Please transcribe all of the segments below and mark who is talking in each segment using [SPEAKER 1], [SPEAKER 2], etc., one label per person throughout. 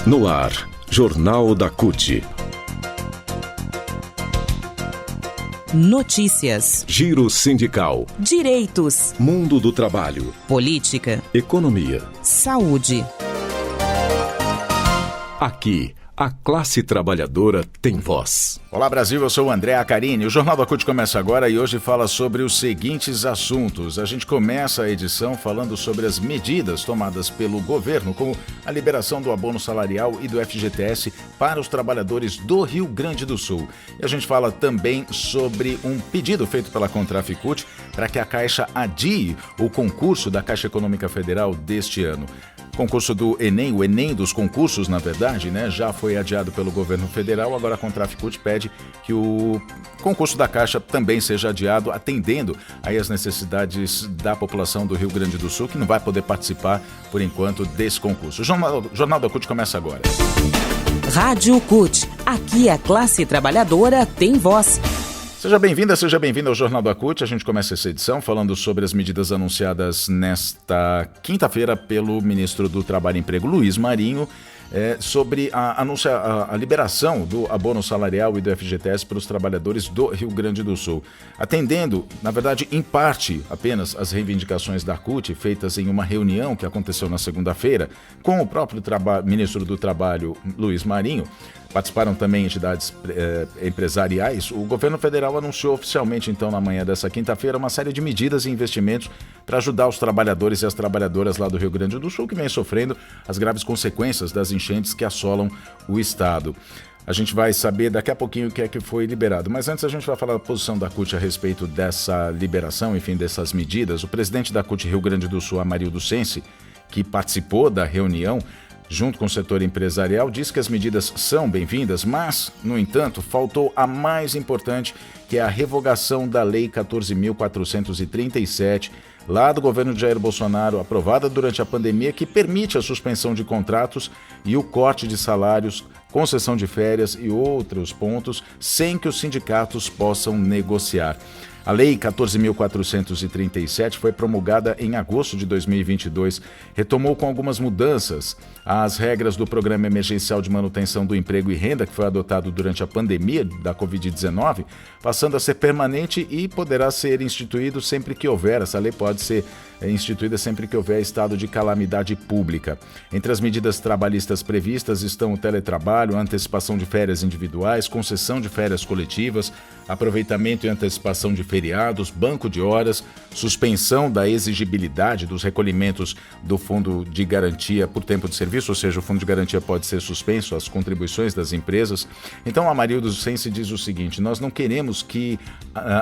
[SPEAKER 1] No ar, Jornal da CUT.
[SPEAKER 2] Notícias,
[SPEAKER 1] Giro sindical,
[SPEAKER 2] direitos,
[SPEAKER 1] mundo do trabalho,
[SPEAKER 2] política,
[SPEAKER 1] economia,
[SPEAKER 2] saúde.
[SPEAKER 1] Aqui, a classe trabalhadora tem voz.
[SPEAKER 3] Olá Brasil, eu sou o André Acarini. O Jornal da CUT começa agora e hoje fala sobre os seguintes assuntos. A gente começa a edição falando sobre as medidas tomadas pelo governo, como a liberação do abono salarial e do FGTS para os trabalhadores do Rio Grande do Sul. E a gente fala também sobre um pedido feito pela Contraficult para que a Caixa adie o concurso da Caixa Econômica Federal deste ano. Concurso do Enem, o Enem dos concursos, na verdade, já foi adiado pelo governo federal. Agora a Contraficult pede que o concurso da Caixa também seja adiado, atendendo aí as necessidades da população do Rio Grande do Sul, que não vai poder participar, por enquanto, desse concurso. O Jornal da CUT começa agora.
[SPEAKER 2] Rádio CUT. Aqui a classe trabalhadora tem voz.
[SPEAKER 3] Seja bem-vinda, seja bem-vindo ao Jornal da CUT. A gente começa essa edição falando sobre as medidas anunciadas nesta quinta-feira pelo ministro do Trabalho e Emprego, Luiz Marinho, sobre a liberação do abono salarial e do FGTS para os trabalhadores do Rio Grande do Sul. Atendendo, na verdade, em parte, apenas as reivindicações da CUT, feitas em uma reunião que aconteceu na segunda-feira com o próprio ministro do Trabalho, Luiz Marinho. Participaram também entidades empresariais. O governo federal anunciou oficialmente, então, na manhã dessa quinta-feira, uma série de medidas e investimentos para ajudar os trabalhadores e as trabalhadoras lá do Rio Grande do Sul, que vem sofrendo as graves consequências das enchentes que assolam o estado. A gente vai saber daqui a pouquinho o que é que foi liberado. Mas antes a gente vai falar da posição da CUT a respeito dessa liberação, enfim, dessas medidas. O presidente da CUT Rio Grande do Sul, Amarildo Sensi, que participou da reunião, junto com o setor empresarial, diz que as medidas são bem-vindas, mas, no entanto, faltou a mais importante, que é a revogação da Lei 14.437, lá do governo de Jair Bolsonaro, aprovada durante a pandemia, que permite a suspensão de contratos e o corte de salários, concessão de férias e outros pontos, sem que os sindicatos possam negociar. A Lei 14.437 foi promulgada em agosto de 2022, retomou com algumas mudanças as regras do Programa Emergencial de Manutenção do Emprego e Renda, que foi adotado durante a pandemia da Covid-19, passando a ser permanente e poderá ser instituído sempre que houver. Essa lei pode ser instituída sempre que houver estado de calamidade pública. Entre as medidas trabalhistas previstas estão o teletrabalho, a antecipação de férias individuais, concessão de férias coletivas, aproveitamento e antecipação de feriados, banco de horas, suspensão da exigibilidade dos recolhimentos do Fundo de Garantia por tempo de serviço, ou seja, o Fundo de Garantia pode ser suspenso, as contribuições das empresas. Então, Amarildo Sensi diz o seguinte: nós não queremos que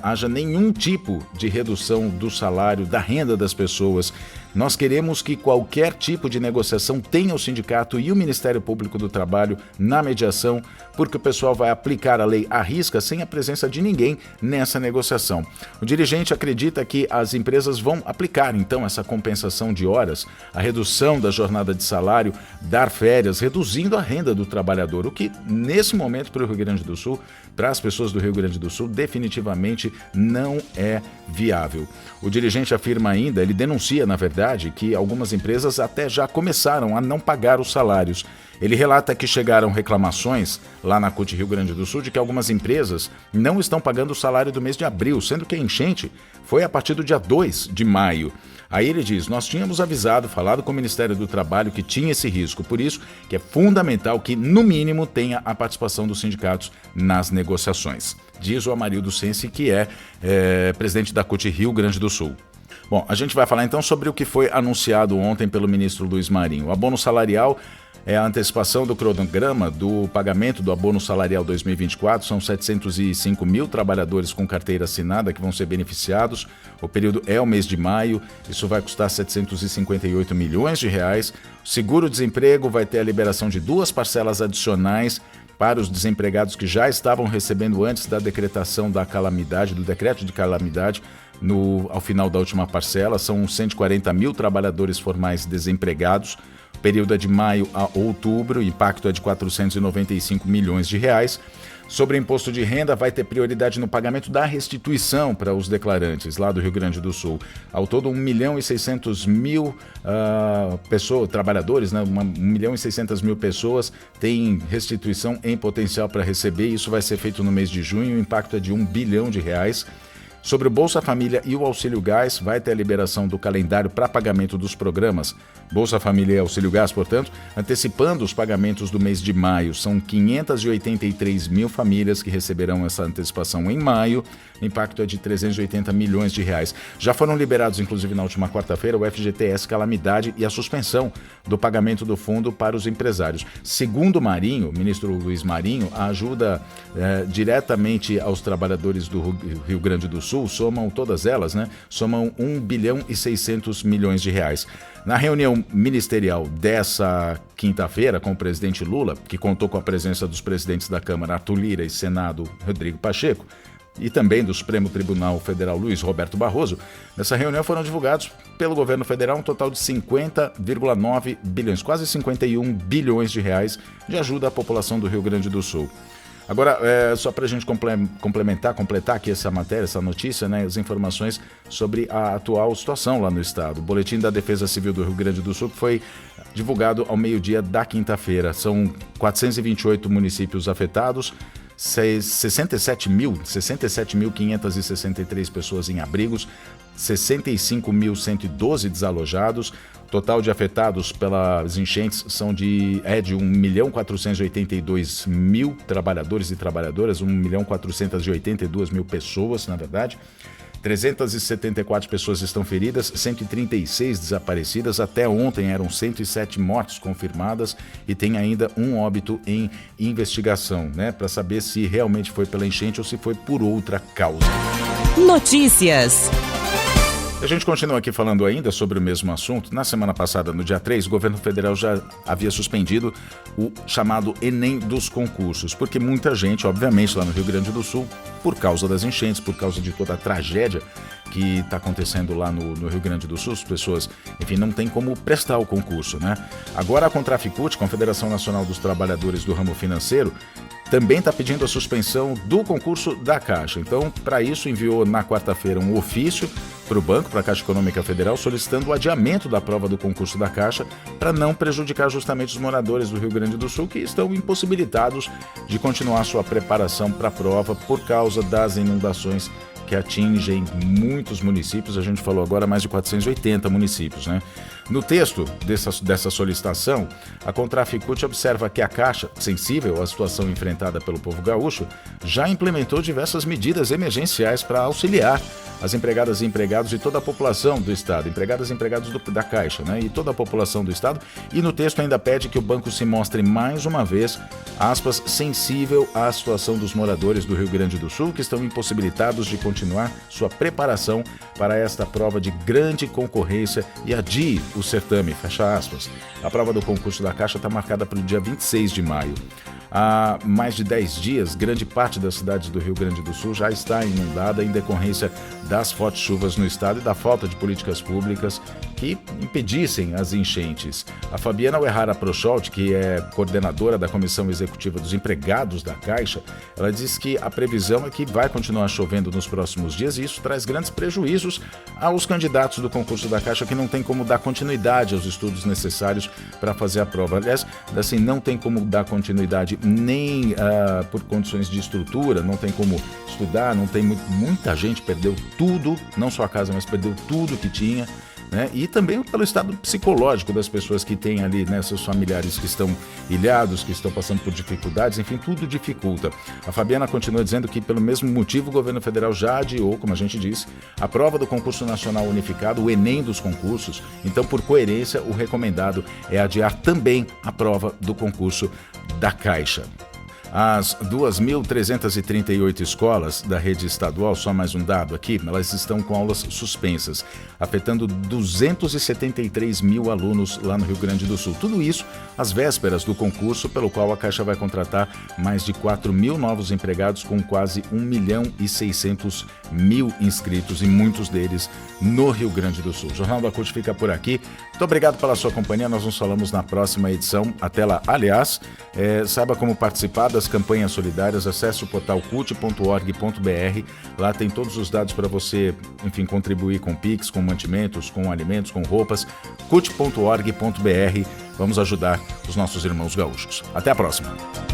[SPEAKER 3] haja nenhum tipo de redução do salário, da renda das pessoas. Nós queremos que qualquer tipo de negociação tenha o sindicato e o Ministério Público do Trabalho na mediação, porque o pessoal vai aplicar a lei à risca sem a presença de ninguém nessa negociação. O dirigente acredita que as empresas vão aplicar, então, essa compensação de horas, a redução da jornada de salário, dar férias, reduzindo a renda do trabalhador, o que, nesse momento, para o Rio Grande do Sul, para as pessoas do Rio Grande do Sul, definitivamente não é viável. O dirigente afirma ainda, ele denuncia, na verdade, que algumas empresas até já começaram a não pagar os salários. Ele relata que chegaram reclamações lá na CUT Rio Grande do Sul de que algumas empresas não estão pagando o salário do mês de abril, sendo que a enchente foi a partir do dia 2 de maio. Aí ele diz: nós tínhamos avisado, falado com o Ministério do Trabalho que tinha esse risco, por isso que é fundamental que, no mínimo, tenha a participação dos sindicatos nas negociações. Diz o Amarildo Sensi, que é presidente da CUT Rio Grande do Sul. Bom, a gente vai falar então sobre o que foi anunciado ontem pelo ministro Luiz Marinho. O abono salarial é a antecipação do cronograma do pagamento do abono salarial 2024. São 705 mil trabalhadores com carteira assinada que vão ser beneficiados. O período é o mês de maio. Isso vai custar 758 milhões de reais. O seguro-desemprego vai ter a liberação de 2 parcelas adicionais para os desempregados que já estavam recebendo antes da decretação da calamidade, do decreto de calamidade. Ao final da última parcela, são 140 mil trabalhadores formais desempregados. O período é de maio a outubro, o impacto é de 495 milhões de reais. Sobre imposto de renda, vai ter prioridade no pagamento da restituição para os declarantes lá do Rio Grande do Sul. Ao todo, 1.600.000 pessoas, trabalhadores, né? 1.600.000 pessoas têm restituição em potencial para receber. Isso vai ser feito no mês de junho. O impacto é de R$1 bilhão. Sobre o Bolsa Família e o Auxílio Gás, vai ter a liberação do calendário para pagamento dos programas Bolsa Família e Auxílio Gás, portanto, antecipando os pagamentos do mês de maio. São 583 mil famílias que receberão essa antecipação em maio. O impacto é de R$380 milhões. Já foram liberados, inclusive na última quarta-feira, o FGTS Calamidade e a suspensão do pagamento do fundo para os empresários. Segundo o Marinho, o ministro Luiz Marinho, a ajuda diretamente aos trabalhadores do Rio Grande do Sul, somam todas elas, né? Somam R$1 bilhão e 600 milhões. Na reunião ministerial dessa quinta-feira com o presidente Lula, que contou com a presença dos presidentes da Câmara, Arthur Lira, e Senado, Rodrigo Pacheco, e também do Supremo Tribunal Federal, Luiz Roberto Barroso, nessa reunião foram divulgados pelo governo federal um total de 50,9 bilhões, quase 51 bilhões de reais de ajuda à população do Rio Grande do Sul. Agora, só para a gente completar aqui essa matéria, essa notícia, né, as informações sobre a atual situação lá no estado. O Boletim da Defesa Civil do Rio Grande do Sul foi divulgado ao meio-dia da quinta-feira. São 428 municípios afetados, 67.563 pessoas em abrigos, 65.112 desalojados. Total de afetados pelas enchentes são de 1.482.000 trabalhadores e trabalhadoras, 1.482.000 pessoas, na verdade. 374 pessoas estão feridas, 136 desaparecidas. Até ontem eram 107 mortes confirmadas e tem ainda um óbito em investigação, né, para saber se realmente foi pela enchente ou se foi por outra causa.
[SPEAKER 2] Notícias.
[SPEAKER 3] A gente continua aqui falando ainda sobre o mesmo assunto. Na semana passada, no dia 3, o governo federal já havia suspendido o chamado Enem dos concursos, porque muita gente, obviamente, lá no Rio Grande do Sul, por causa das enchentes, por causa de toda a tragédia que está acontecendo lá no Rio Grande do Sul, as pessoas, enfim, não tem como prestar o concurso, né? Agora a Contraficute, Confederação Nacional dos Trabalhadores do Ramo Financeiro, também está pedindo a suspensão do concurso da Caixa. Então, para isso, enviou na quarta-feira um ofício para o banco, para a Caixa Econômica Federal, solicitando o adiamento da prova do concurso da Caixa para não prejudicar justamente os moradores do Rio Grande do Sul que estão impossibilitados de continuar sua preparação para a prova por causa das inundações que atingem muitos municípios. A gente falou agora mais de 480 municípios, né? No texto dessa solicitação, a Contraficute observa que a Caixa, sensível à situação enfrentada pelo povo gaúcho, já implementou diversas medidas emergenciais para auxiliar as empregadas e empregados de toda a população do Estado, empregadas e empregados da Caixa, né, e toda a população do Estado, e no texto ainda pede que o banco se mostre mais uma vez, aspas, sensível à situação dos moradores do Rio Grande do Sul que estão impossibilitados de continuar sua preparação para esta prova de grande concorrência e adie o certame, fecha aspas. A prova do concurso da Caixa está marcada para o dia 26 de maio. Há mais de 10 dias, grande parte das cidades do Rio Grande do Sul já está inundada em decorrência das fortes chuvas no estado e da falta de políticas públicas que impedissem as enchentes. A Fabiana Uerrara Procholt, que é coordenadora da Comissão Executiva dos Empregados da Caixa, ela diz que a previsão é que vai continuar chovendo nos próximos dias e isso traz grandes prejuízos aos candidatos do concurso da Caixa que não tem como dar continuidade aos estudos necessários para fazer a prova. Aliás, assim, não tem como dar continuidade nem por condições de estrutura, não tem como estudar, não tem muita gente perdeu tudo, não só a casa, mas perdeu tudo que tinha, né? E também pelo estado psicológico das pessoas que têm ali, né, seus familiares que estão ilhados, que estão passando por dificuldades, enfim, tudo dificulta. A Fabiana continua dizendo que pelo mesmo motivo o governo federal já adiou, como a gente disse, a prova do concurso nacional unificado, o Enem dos concursos. Então, por coerência, o recomendado é adiar também a prova do concurso da Caixa. As 2.338 escolas da rede estadual, só mais um dado aqui, elas estão com aulas suspensas, afetando 273 mil alunos lá no Rio Grande do Sul. Tudo isso às vésperas do concurso, pelo qual a Caixa vai contratar mais de 4 mil novos empregados com quase 1.600.000 inscritos, e muitos deles no Rio Grande do Sul. O Jornal da CUT fica por aqui. Muito obrigado pela sua companhia. Nós nos falamos na próxima edição. Até lá. Aliás, saiba como participar das campanhas solidárias, acesse o portal cut.org.br. Lá tem todos os dados para você, enfim, contribuir com Pix, com mantimentos, com alimentos, com roupas. cut.org.br. Vamos ajudar os nossos irmãos gaúchos. Até a próxima.